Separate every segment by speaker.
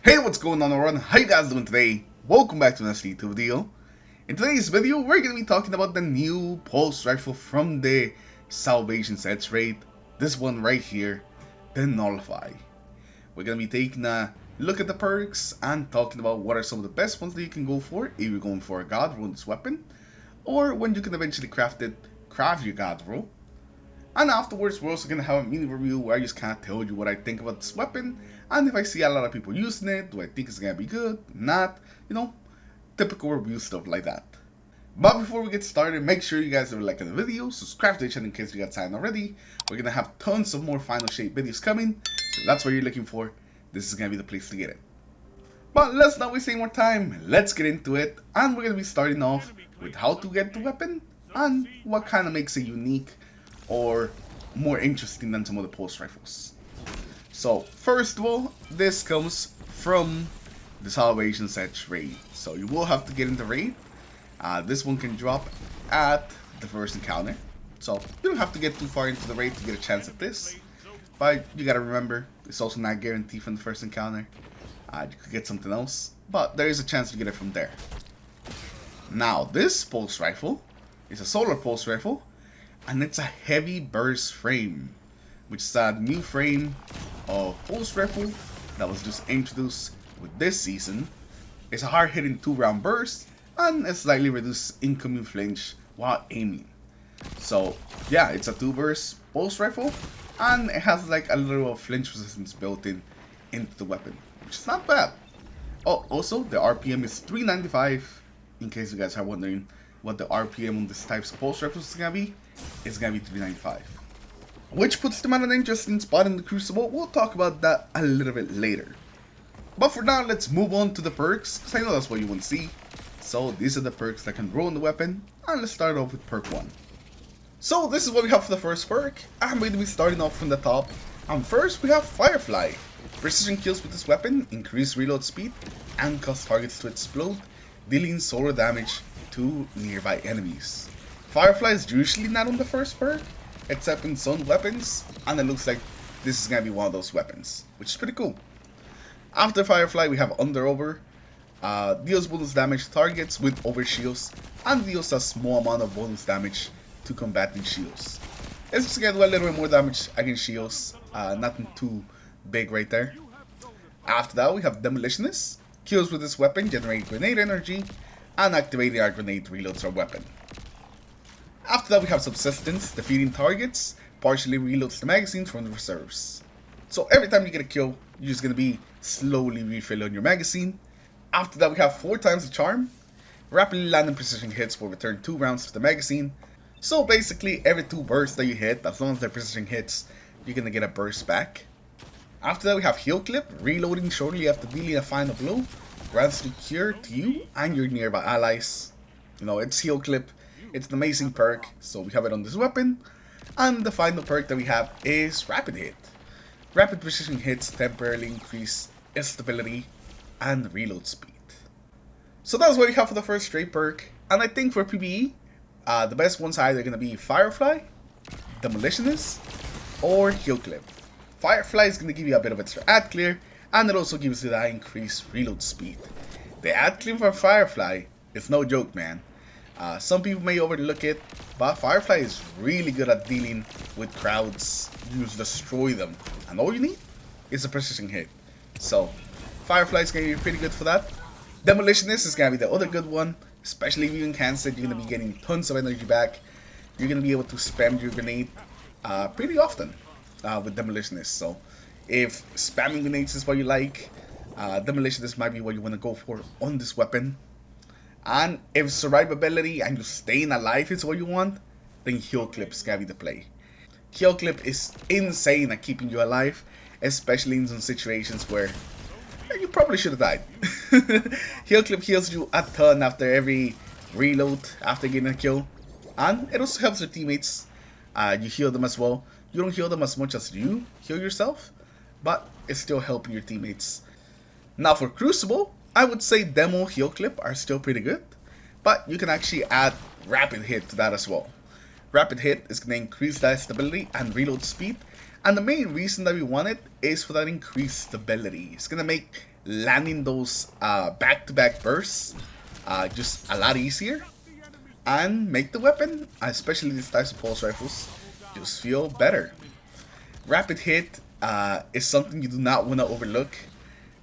Speaker 1: Hey, what's going on everyone? How you guys doing today? Welcome back to another YouTube video. In today's video, we're going to be talking about the new pulse rifle from the Salvation Sets raid. This one right here, the Nullify. We're going to be taking a look at the perks and talking about what are some of the best ones that you can go for if you're going for a god roll in this weapon, or when you can eventually craft your god roll. And afterwards, we're also going to have a mini review where I just kind of tell you what I think about this weapon, and if I see a lot of people using it, do I think it's going to be good, not, typical review stuff like that. But before we get started, make sure you guys are liking the video, subscribe to the channel in case you got signed already. We're going to have tons of more Final Shape videos coming, so if that's what you're looking for, this is going to be the place to get it. But let's not waste any more time, let's get into it, and we're going to be starting off with how to get the weapon, and what kind of makes it unique or more interesting than some of the pulse rifles. So first of all, this comes from the Salvation Sets raid, so you will have to get into raid. This one can drop at the first encounter, so you don't have to get too far into the raid to get a chance at this, but you gotta remember it's also not guaranteed from the first encounter. You could get something else, but there is a chance to get it from there. Now this pulse rifle is a solar pulse rifle, and it's a heavy burst frame, which is a new frame of pulse rifle that was just introduced with this season. It's a hard hitting 2-round burst and a slightly reduced incoming flinch while aiming. So yeah, it's a 2-burst pulse rifle, and it has like a little flinch resistance built into the weapon, which is not bad. Oh, also the RPM is 395, in case you guys are wondering what the RPM on this type of pulse rifles is gonna be. It's gonna be 395, which puts them at an interesting spot in the Crucible. We'll talk about that a little bit later. But for now, let's move on to the perks, because I know that's what you want to see. So these are the perks that can grow in the weapon, and let's start off with perk 1. So this is what we have for the first perk. I'm going to be starting off from the top, and first we have Firefly. Precision kills with this weapon increase reload speed and cause targets to explode, dealing solar damage to nearby enemies. Firefly is usually not on the first perk, except in some weapons, and it looks like this is going to be one of those weapons, which is pretty cool. After Firefly, we have Underover. Deals bonus damage to targets with overshields, and deals a small amount of bonus damage to combating shields. Let's just get a little bit more damage against shields, nothing too big right there. After that, we have Demolitionist. Kills with this weapon generate grenade energy, and activating our grenade reloads our weapon. After that, we have Subsistence. Defeating targets partially reloads the magazines from the reserves. So every time you get a kill, you're just going to be slowly refilling your magazine. After that, we have 4 times the Charm. Rapidly landing precision hits will return 2 rounds to the magazine. So basically, every 2 bursts that you hit, as long as they're precision hits, you're going to get a burst back. After that, we have Heal Clip. Reloading shortly after dealing a final blow grants the cure to you and your nearby allies. It's Heal Clip. It's an amazing perk, so we have it on this weapon. And the final perk that we have is Rapid Hit. Rapid precision hits temporarily increase stability and reload speed. So that's what we have for the first straight perk. And I think for PvE, the best ones are either going to be Firefly, Demolitionist, or Heal Clip. Firefly is going to give you a bit of extra ad clear, and it also gives you that increased reload speed. The ad clear for Firefly is no joke, man. Some people may overlook it, but Firefly is really good at dealing with crowds. You just destroy them, and all you need is a precision hit. So Firefly is going to be pretty good for that. Demolitionist is going to be the other good one, especially if you enhance it. You're going to be getting tons of energy back. You're going to be able to spam your grenade pretty often with Demolitionist. So if spamming grenades is what you like, Demolitionist might be what you want to go for on this weapon. And if survivability and just staying alive is what you want, then Heal Clip is gonna be the play. Heal Clip is insane at keeping you alive, especially in some situations where you probably should have died. Heal Clip heals you a ton after every reload, after getting a kill. And it also helps your teammates. You heal them as well. You don't heal them as much as you heal yourself, but it's still helping your teammates. Now for Crucible, I would say Demo Heal Clip are still pretty good, but you can actually add Rapid Hit to that as well. Rapid Hit is going to increase that stability and reload speed, and the main reason that we want it is for that increased stability. It's going to make landing those back-to-back bursts just a lot easier, and make the weapon, especially these types of pulse rifles, just feel better. Rapid hit is something you do not want to overlook.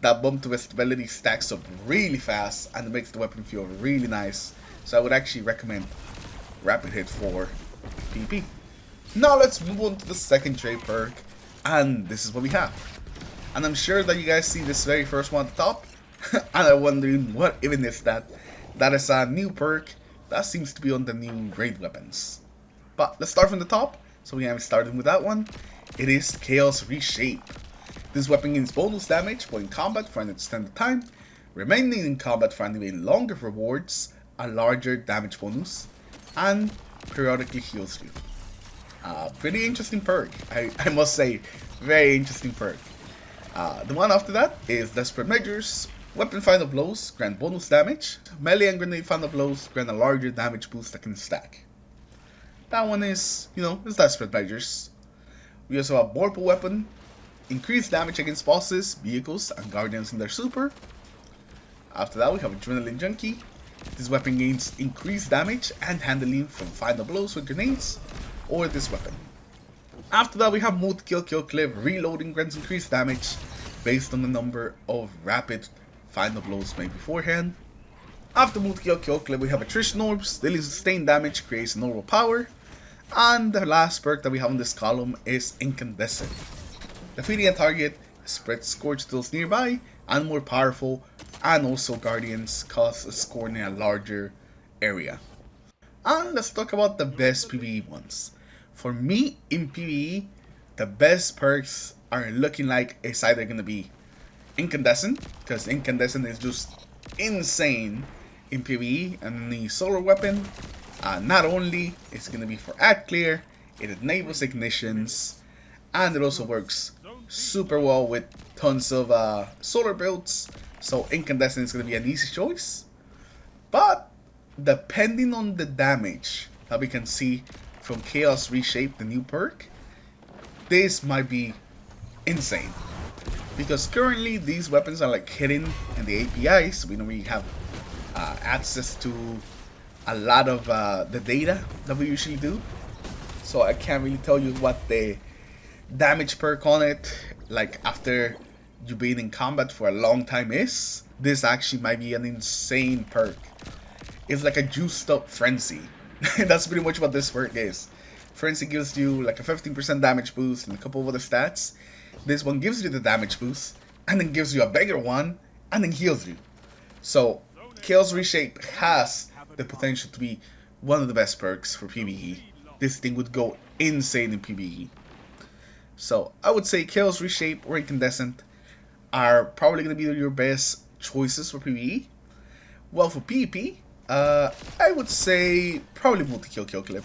Speaker 1: That bump to stability stacks up really fast and it makes the weapon feel really nice. So I would actually recommend rapid hit for PvP. Now let's move on to the second trade perk, and this is what we have. And I'm sure that you guys see this very first one at the top and are wondering what even is that. That is a new perk that seems to be on the new raid weapons. But let's start from the top. So we haven't started with that one. It is Chaos Reshape. This weapon gains bonus damage while in combat for an extended time, remaining in combat for an even longer rewards, a larger damage bonus, and periodically heals you. Pretty interesting perk, I must say, very interesting perk. The one after that is Desperate Measures. Weapon final blows grant bonus damage, melee and grenade final blows grant a larger damage boost that can stack. That one is, it's Desperate Measures. We also have Mortal Weapon, increased damage against bosses, vehicles, and guardians in their super. After that we have Adrenaline Junkie. This weapon gains increased damage and handling from final blows with grenades, or this weapon. After that we have Multi-Kill Kill Clip. Reloading grants increased damage based on the number of rapid final blows made beforehand. After Multi-Kill Kill Clip we have Attrition Orbs. Dealing sustained damage creates normal power. And the last perk that we have on this column is Incandescent. Defeating a target spreads scorch to those nearby and more powerful, and also guardians cause a score in a larger area. And let's talk about the best PvE ones. For me, in PvE, the best perks are looking like it's either going to be Incandescent, because Incandescent is just insane in PvE, and the solar weapon, not only it's going to be for ad clear, it enables ignitions, and it also works super well with tons of solar builds, so Incandescent is going to be an easy choice. But depending on the damage that we can see from Chaos Reshape, the new perk, this might be insane. Because currently these weapons are like hidden in the APIs, so we don't really have access to a lot of the data that we usually do. So I can't really tell you what the damage perk on it, like after you've been in combat for a long time, is. This actually might be an insane perk. It's like a juiced up Frenzy. That's pretty much what this perk is. Frenzy gives you like a 15% damage boost and a couple of other stats. This one gives you the damage boost, and then gives you a bigger one, and then heals you. So Chaos Reshape has the potential to be one of the best perks for PvE. This thing would go insane in PvE. So I would say Chaos Reshape or Incandescent are probably going to be your best choices for PvE. Well, for PvP, I would say probably Multi-Kill Kill Clip.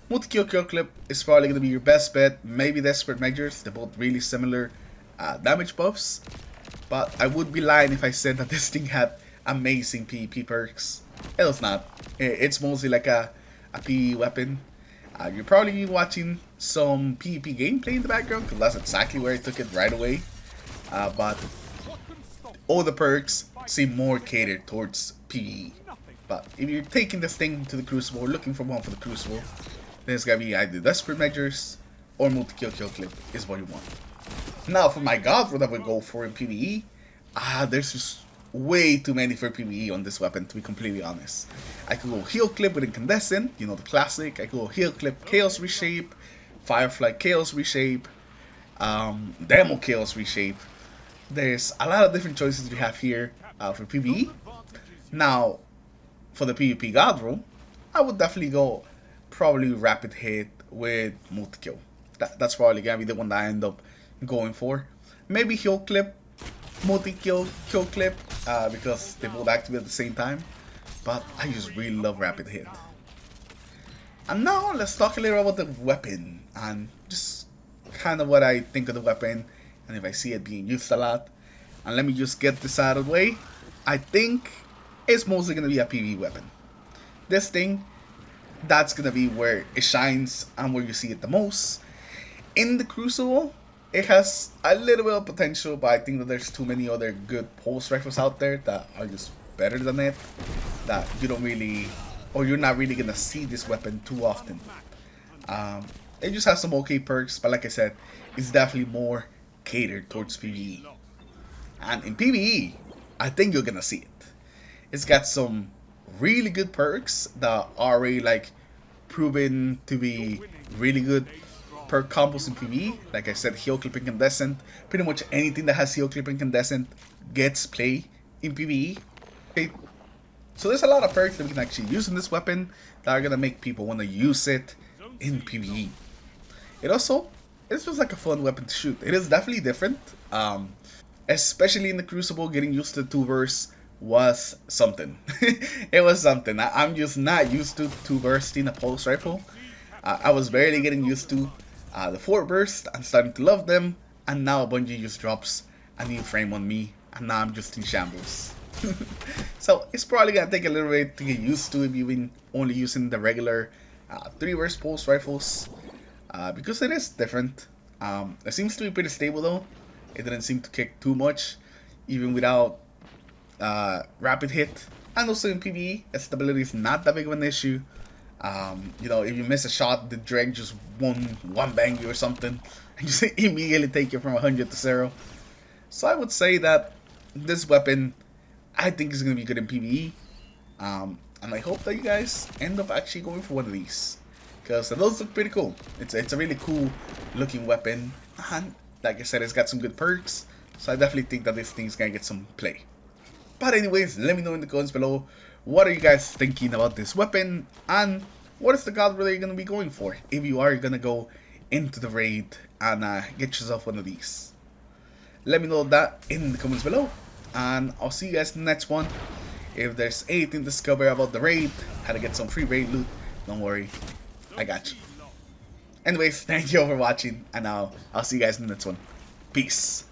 Speaker 1: Multi-Kill Kill Clip is probably going to be your best bet. Maybe Desperate Measures. They're both really similar damage buffs. But I would be lying if I said that this thing had amazing PvP perks. It does not. It's mostly like a PvE weapon. You're probably watching some PvP gameplay in the background, because that's exactly where I took it right away. But all the perks seem more catered towards PvE. But if you're taking this thing to the Crucible or looking for one for the Crucible, then it's gonna be either Desperate Measures or Multi-Kill Kill Clip is what you want. Now for my god roll that I would go for in PvE, there's just way too many for PvE on this weapon, to be completely honest. I could go Heal Clip with Incandescent, the classic. I could go Heal Clip Chaos Reshape, Firefly Chaos Reshape, Demo Chaos Reshape. There's a lot of different choices we have here for PvE. Now, for the PvP god roll, I would definitely go probably Rapid Hit with Multi-Kill. That's probably gonna be the one that I end up going for. Maybe Heal Clip, Multi-Kill, Kill Clip, because they both activate at the same time. But I just really love Rapid Hit. And now let's talk a little about the weapon and just kind of what I think of the weapon and if I see it being used a lot. And let me just get this out of the way. I think it's mostly going to be a PvE weapon. This thing, that's going to be where it shines and where you see it the most. In the Crucible, It has a little bit of potential, but I think that there's too many other good pulse rifles out there that are just better than it, that you don't really, or you're not really gonna see this weapon too often. It just has some okay perks, but like I said, it's definitely more catered towards PvE. And in PvE, I think you're gonna see it. It's got some really good perks that are already like proven to be really good perk combos in PvE. Like I said, heel clip incandescent. Pretty much anything that has heel clip incandescent gets play in PvE. Okay. So there's a lot of perks that we can actually use in this weapon that are gonna make people want to use it in PvE. It's just like a fun weapon to shoot. It is definitely different. Especially in the Crucible, getting used to 2-burst was something. It was something. I'm just not used to 2-bursting a pulse rifle. I was barely getting used to the 4-burst. I'm starting to love them, and now Bungie just drops a new frame on me, and now I'm just in shambles. So it's probably gonna take a little bit to get used to if you've been only using the regular 3-burst pulse rifles, because it is different. It seems to be pretty stable though. It didn't seem to kick too much, even without rapid hit. And also in PvE, stability is not that big of an issue. You know, if you miss a shot, the Dreg just one bang you or something, and just immediately take you from 100 to 0. So I would say that this weapon, I think, is going to be good in PvE. And I hope that you guys end up actually going for one of these, because those look pretty cool. It's a really cool looking weapon, and like I said, it's got some good perks. So I definitely think that this thing's going to get some play. But anyways, let me know in the comments below, what are you guys thinking about this weapon, and what is the god roll you're going to be going for if you are going to go into the raid and get yourself one of these. Let me know that in the comments below, and I'll see you guys in the next one. If there's anything to discover about the raid, how to get some free raid loot, don't worry, I got you. Anyways, thank you all for watching, and I'll see you guys in the next one. Peace.